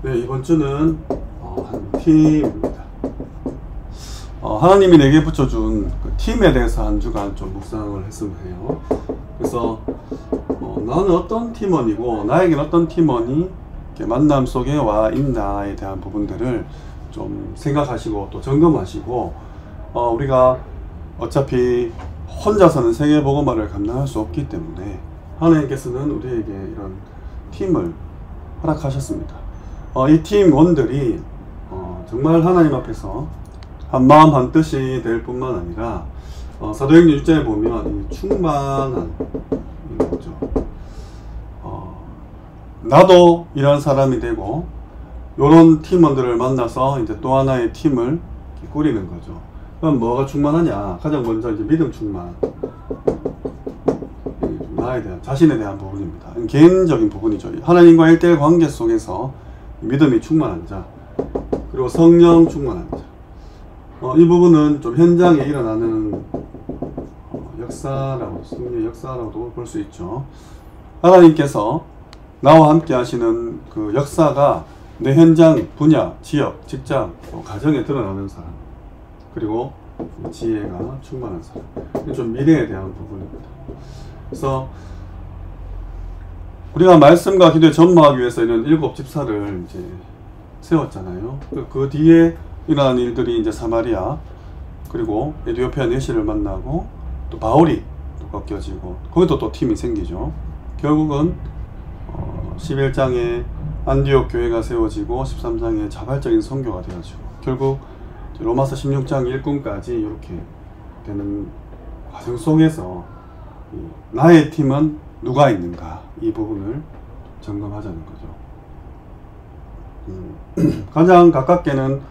네, 이번 주는 한 팀입니다. 하나님이 내게 붙여준 그 팀에 대해서 한 주간 좀 묵상을 했으면 해요. 그래서 나는 어떤 팀원이고 나에겐 어떤 팀원이 이렇게 만남 속에 와 있나에 대한 부분들을 좀 생각하시고 또 점검하시고 우리가 어차피 혼자서는 세계복음화를 감당할 수 없기 때문에 하나님께서는 우리에게 이런 팀을 허락하셨습니다. 이 팀원들이 정말 하나님 앞에서 한 마음 한 뜻이 될 뿐만 아니라 사도행전 6장에 보면 이 충만한 거죠. 나도 이런 사람이 되고 이런 팀원들을 만나서 이제 또 하나의 팀을 꾸리는 거죠. 그럼 뭐가 충만하냐? 가장 먼저 이제 믿음 충만. 나에 대한, 자신에 대한 부분입니다. 개인적인 부분이죠. 하나님과 1대1 관계 속에서 믿음이 충만한 자, 그리고 성령 충만한 자. 이 부분은 좀 현장에 일어나는 역사라고, 성령의 역사라고도 볼 수 있죠. 하나님께서 나와 함께 하시는 그 역사가 내 현장, 분야, 지역, 직장, 가정에 드러나는 사람, 그리고 지혜가 충만한 사람. 좀 미래에 대한 부분입니다. 그래서 우리가 말씀과 기도에 전무하기 위해서 이런 7 집사를 이제 세웠잖아요. 그 뒤에 일어난 일들이 이제 사마리아, 그리고 에티오피아 내시를 만나고 또 바울이 또 꺾여지고 거기도 또 팀이 생기죠. 결국은 11장에 안디옥 교회가 세워지고 13장에 자발적인 선교가 되어지고 결국 로마서 16장 일꾼까지 이렇게 되는 과정 속에서 나의 팀은 누가 있는가, 이 부분을 점검하자는 거죠. 가장 가깝게는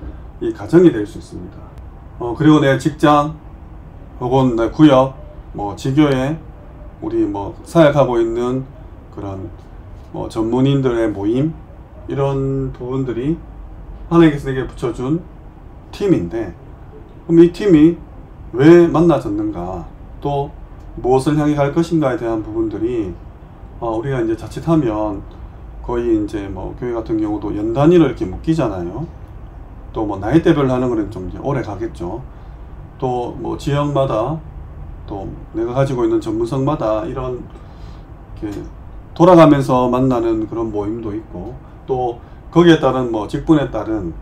이 가정이 될 수 있습니다. 그리고 내 직장 혹은 내 구역, 지교회, 우리 사역하고 있는 그런 전문인들의 모임, 이런 부분들이 하나님께서 내게 붙여준 팀인데, 그럼 이 팀이 왜 만나졌는가, 또 무엇을 향해 갈 것인가에 대한 부분들이 우리가 이제 자칫하면 거의 이제 교회 같은 경우도 연 단위로 이렇게 묶이잖아요. 또 나이대별로 하는 거는 좀 이제 오래 가겠죠. 또 지역마다, 또 내가 가지고 있는 전문성마다 이런 이렇게 돌아가면서 만나는 그런 모임도 있고, 또 거기에 따른 직분에 따른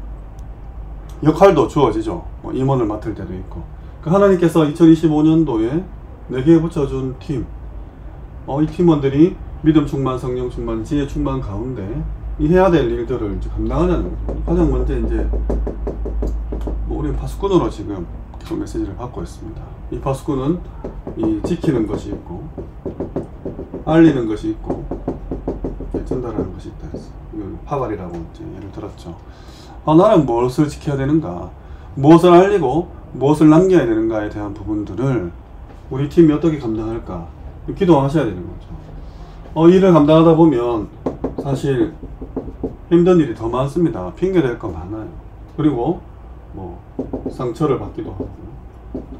역할도 주어지죠. 임원을 맡을 때도 있고. 하나님께서 2025년도에 내게 붙여준 팀, 이 팀원들이 믿음 충만, 성령 충만, 지혜 충만 가운데 이 해야 될 일들을 이제 감당하자는 거죠. 가장 먼저 이제 우리는 파수꾼으로 지금 계속 메시지를 받고 있습니다. 이 파수꾼은 이 지키는 것이 있고, 알리는 것이 있고, 전달하는 것이 있다 해서 이걸 파발이라고 이제 예를 들었죠. 나는 무엇을 지켜야 되는가, 무엇을 알리고 무엇을 남겨야 되는가에 대한 부분들을 우리 팀이 어떻게 감당할까, 기도하셔야 되는 거죠. 일을 감당하다 보면 사실 힘든 일이 더 많습니다. 핑계댈 거 많아요. 그리고 상처를 받기도 하고,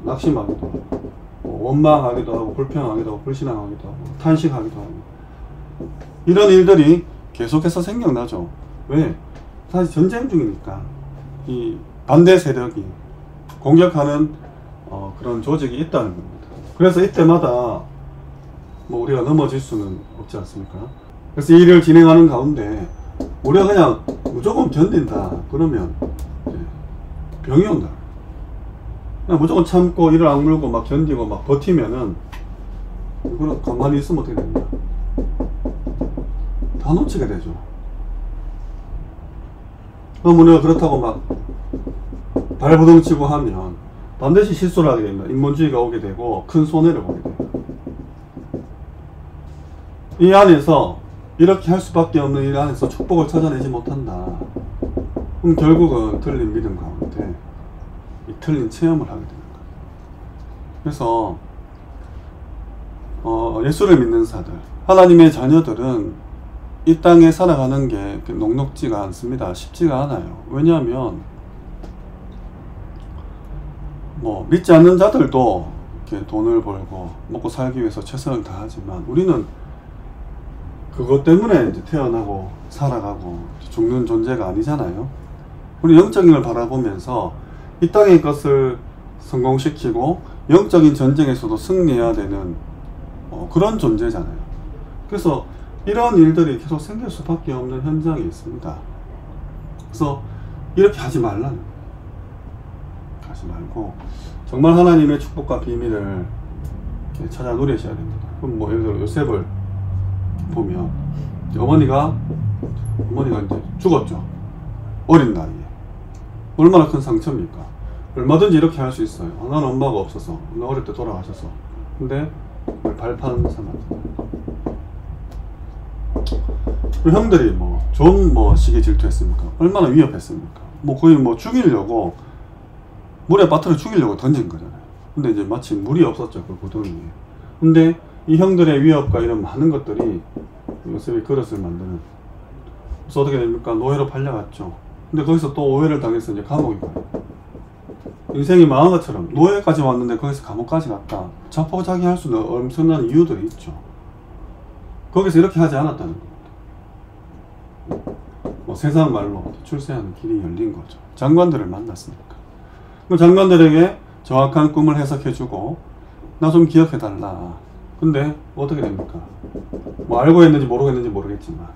낙심하기도 하고, 원망하기도 하고, 불평하기도 하고, 불신앙하기도 하고, 탄식하기도 하고, 이런 일들이 계속해서 생겨나죠. 왜? 사실 전쟁 중이니까 이 반대 세력이 공격하는 그런 조직이 있다는 겁니다. 그래서 이때마다 우리가 넘어질 수는 없지 않습니까? 그래서 이 일을 진행하는 가운데 우리가 그냥 무조건 견딘다 그러면 병이 온다. 그냥 무조건 참고 이를 악물고 막 견디고 막 버티면은 그럼 가만히 있으면 어떻게 됩니까? 다 놓치게 되죠. 그럼 우리가 그렇다고 막 발버둥치고 하면 반드시 실수를 하게 됩니다. 인본주의가 오게 되고 큰 손해를 보게 됩니다. 이 안에서 이렇게 할 수밖에 없는 일 안에서 축복을 찾아내지 못한다. 그럼 결국은 틀린 믿음 가운데 이 틀린 체험을 하게 되는 거예요. 그래서 예수를 믿는 자들, 하나님의 자녀들은 이 땅에 살아가는 게 녹록지가 않습니다. 쉽지가 않아요. 왜냐하면 믿지 않는 자들도 이렇게 돈을 벌고 먹고 살기 위해서 최선을 다하지만 우리는 그것 때문에 이제 태어나고 살아가고 죽는 존재가 아니잖아요. 우리 영적인 걸 바라보면서 이 땅의 것을 성공시키고 영적인 전쟁에서도 승리해야 되는 그런 존재잖아요. 그래서 이런 일들이 계속 생길 수밖에 없는 현장이 있습니다. 그래서 이렇게 하지 말라는 거예요. 하지 말고 정말 하나님의 축복과 비밀을 찾아 누리셔야 됩니다. 그럼 뭐 예를 들어 요셉을 보면 어머니가 이제 죽었죠. 어린 나이에. 얼마나 큰 상처입니까? 얼마든지 이렇게 할 수 있어요. 나는 엄마가 없어서, 나 어릴 때 돌아가셔서. 근데 발판 삼았잖아요. 형들이 좀 시기 질투했습니까? 얼마나 위협했습니까? 거의 죽이려고, 물에 빠뜨려 죽이려고 던진 거잖아요. 근데 이제 마치 물이 없었죠, 그 구덩이에. 근데 이 형들의 위협과 이런 많은 것들이 요셉이 그릇을 만드는. 그래서 어떻게 됩니까? 노예로 팔려갔죠. 근데 거기서 또 오해를 당해서 이제 감옥에 가요. 인생이 망한 것처럼 노예까지 왔는데 거기서 감옥까지 갔다. 자포자기할 수 있는 엄청난 이유들이 있죠. 거기서 이렇게 하지 않았다는 겁니다. 세상 말로 출세하는 길이 열린 거죠. 장관들을 만났으니까. 그 장관들에게 정확한 꿈을 해석해주고 나 좀 기억해달라. 근데 어떻게 됩니까? 알고 했는지 모르고 했는지 모르겠지만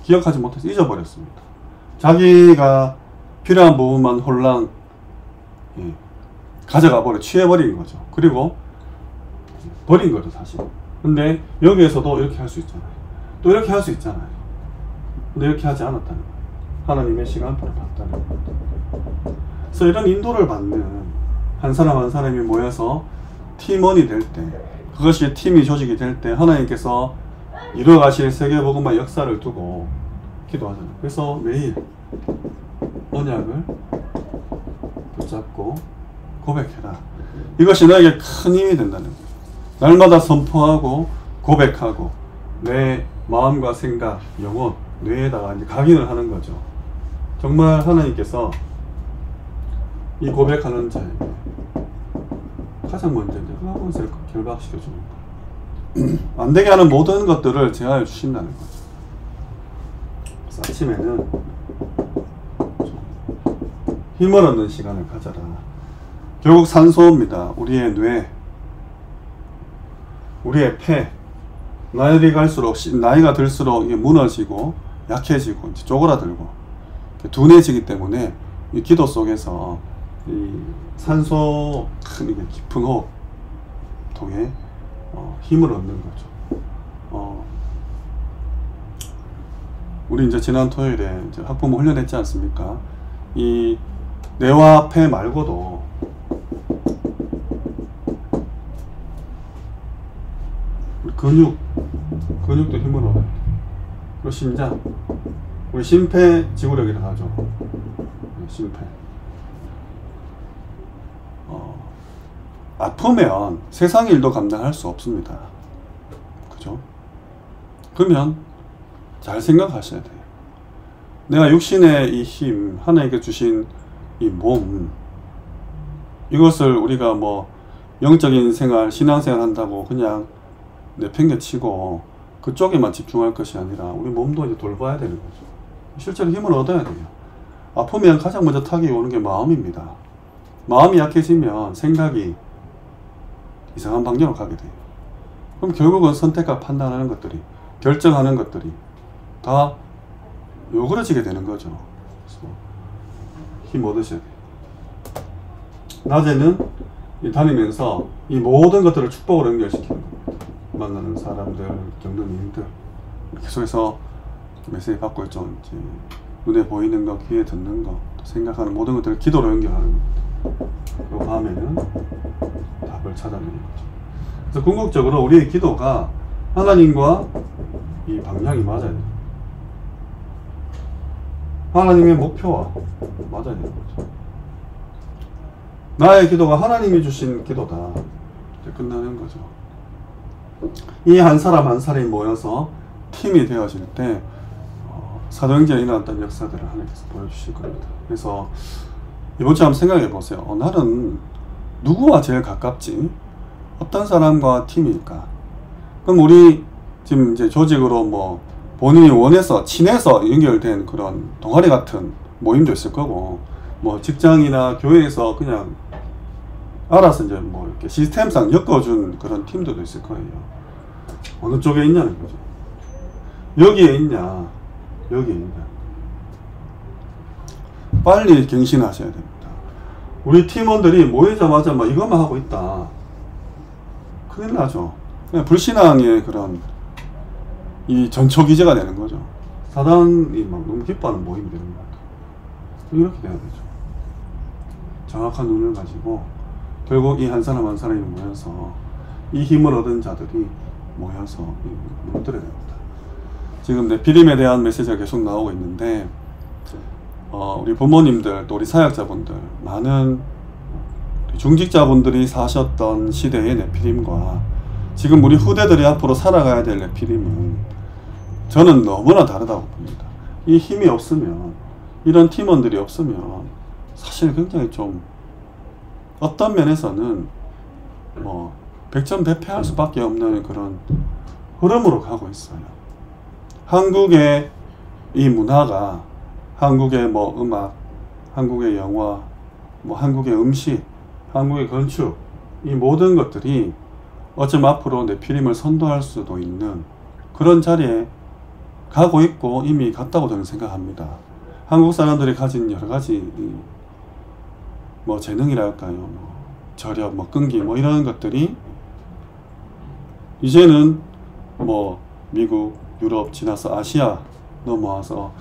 기억하지 못해서 잊어버렸습니다. 자기가 필요한 부분만 홀랑 가져가 버려 취해버린 거죠. 그리고 버린 거죠, 사실. 근데 여기에서도 이렇게 할 수 있잖아요. 또 이렇게 할 수 있잖아요. 근데 이렇게 하지 않았다는 거예요. 하나님의 시간표를 봤다는 거예요. 그래서 이런 인도를 받는 한 사람 한 사람이 모여서 팀원이 될 때, 그것이 팀이 조직이 될 때 하나님께서 이루어가실 세계복음화 역사를 두고 기도하잖아요. 그래서 매일 언약을 붙잡고 고백해라. 이것이 너에게 큰 힘이 된다는 거예요. 날마다 선포하고 고백하고 내 마음과 생각, 영혼, 뇌에다가 이제 각인을 하는 거죠. 정말 하나님께서 이 고백하는 자에게 가장 먼저 이제 흑암을 결박시켜 주는 거예요. 안 되게 하는 모든 것들을 제하여 주신다는 거죠. 그래서 아침에는 힘을 얻는 시간을 가져라. 결국 산소입니다. 우리의 뇌, 우리의 폐. 나이가 들수록 이게 무너지고 약해지고 이제 쪼그라들고 둔해지기 때문에 이 기도 속에서 이 산소 큰 깊은 호흡 통해 힘을 얻는 거죠. 우리 이제 지난 토요일에 이제 학부모 훈련했지 않습니까? 이 뇌와 폐 말고도 우리 근육도 힘을 얻어야 돼. 그리고 심장, 우리 심폐지구력이라고 하죠. 심폐. 아프면 세상 일도 감당할 수 없습니다. 그죠? 그러면 잘 생각하셔야 돼요. 내가 육신의 이 힘, 하나님께 주신 이 몸, 이것을 우리가 영적인 생활, 신앙생활 한다고 그냥 내팽개치고 그쪽에만 집중할 것이 아니라 우리 몸도 이제 돌봐야 되는 거죠. 실제로 힘을 얻어야 돼요. 아프면 가장 먼저 타격이 오는 게 마음입니다. 마음이 약해지면 생각이 이상한 방향으로 가게 돼요. 그럼 결국은 선택과 판단하는 것들이, 결정하는 것들이 다 요그러지게 되는 거죠. 그래서 힘 얻으셔야 돼요. 낮에는 다니면서 이 모든 것들을 축복으로 연결시키는 겁니다. 만나는 사람들, 겪는 일들 계속해서 메시지 받고 있죠. 이제 눈에 보이는 거, 귀에 듣는 거, 생각하는 모든 것들을 기도로 연결하는 겁니다. 그리고 밤에는 답을 찾아내는 거죠. 그래서 궁극적으로 우리의 기도가 하나님과 이 방향이 맞아야 돼요. 하나님의 목표와 맞아야 되는 거죠. 나의 기도가 하나님이 주신 기도다. 이제 끝나는 거죠. 이 한 사람 한 사람이 모여서 팀이 되어질 때 사도행전에 일어났던 역사들을 하나님께서 보여주실 겁니다. 그래서 이번 주 한번 생각해 보세요. 나는 누구와 제일 가깝지? 어떤 사람과 팀일까? 그럼 우리 지금 이제 조직으로 본인이 원해서 친해서 연결된 그런 동아리 같은 모임도 있을 거고, 뭐 직장이나 교회에서 그냥 알아서 이제 뭐 이렇게 시스템상 엮어준 그런 팀들도 있을 거예요. 어느 쪽에 있냐는 거죠. 여기에 있냐, 여기에 있냐. 빨리 갱신하셔야 됩니다. 우리 팀원들이 모이자마자 막 이것만 하고 있다, 큰일 나죠. 그냥 불신앙의 그런 이 전초기제가 되는 거죠. 사단이 막 너무 기뻐하는 모임이 되는 것 같아요. 이렇게 돼야 되죠. 정확한 눈을 가지고 결국 이 한 사람 한 사람이 모여서 이 힘을 얻은 자들이 모여서 만들어야 됩니다. 지금 네피림에 대한 메시지가 계속 나오고 있는데, 우리 부모님들 또 우리 사역자분들, 많은 중직자분들이 사셨던 시대의 네피림과 지금 우리 후대들이 앞으로 살아가야 될 네피림은 저는 너무나 다르다고 봅니다. 이 힘이 없으면, 이런 팀원들이 없으면 사실 굉장히 좀 어떤 면에서는 뭐 백전백패할 수밖에 없는 그런 흐름으로 가고 있어요. 한국의 이 문화가, 한국의 뭐 음악, 한국의 영화, 뭐 한국의 음식, 한국의 건축, 이 모든 것들이 어쩌면 앞으로 네피림을 선도할 수도 있는 그런 자리에 가고 있고 이미 갔다고 저는 생각합니다. 한국 사람들이 가진 여러 가지 뭐 재능이랄까요, 뭐 저력, 뭐 끈기, 뭐 이런 것들이 이제는 뭐 미국, 유럽 지나서 아시아 넘어와서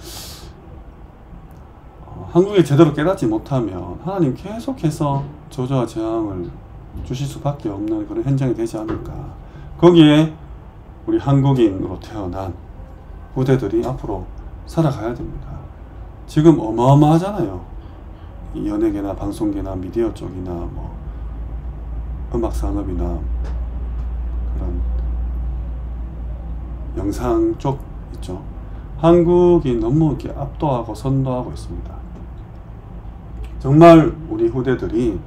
한국에 제대로 깨닫지 못하면 하나님 계속해서 저주와 재앙을 주실 수밖에 없는 그런 현장이 되지 않을까. 거기에 우리 한국인으로 태어난 후대들이 앞으로 살아가야 됩니다. 지금 어마어마하잖아요. 이 연예계나 방송계나 미디어 쪽이나 뭐 음악 산업이나 그런 영상 쪽 있죠. 한국이 너무 이렇게 압도하고 선도하고 있습니다. 정말 우리 후대들이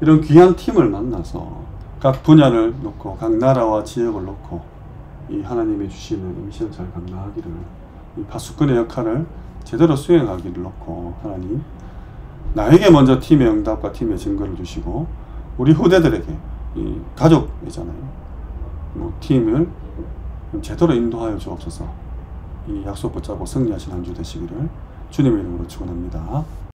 이런 귀한 팀을 만나서 각 분야를 놓고 각 나라와 지역을 놓고 이 하나님이 주시는 음식을 잘 감당하기를, 이 파수꾼의 역할을 제대로 수행하기를 놓고 하나님 나에게 먼저 팀의 응답과 팀의 증거를 주시고 우리 후대들에게, 이 가족이잖아요, 뭐 팀을 제대로 인도하여 주옵소서. 이 약속 붙잡고 승리하신 한 주 되시기를 주님의 이름으로 축원합니다.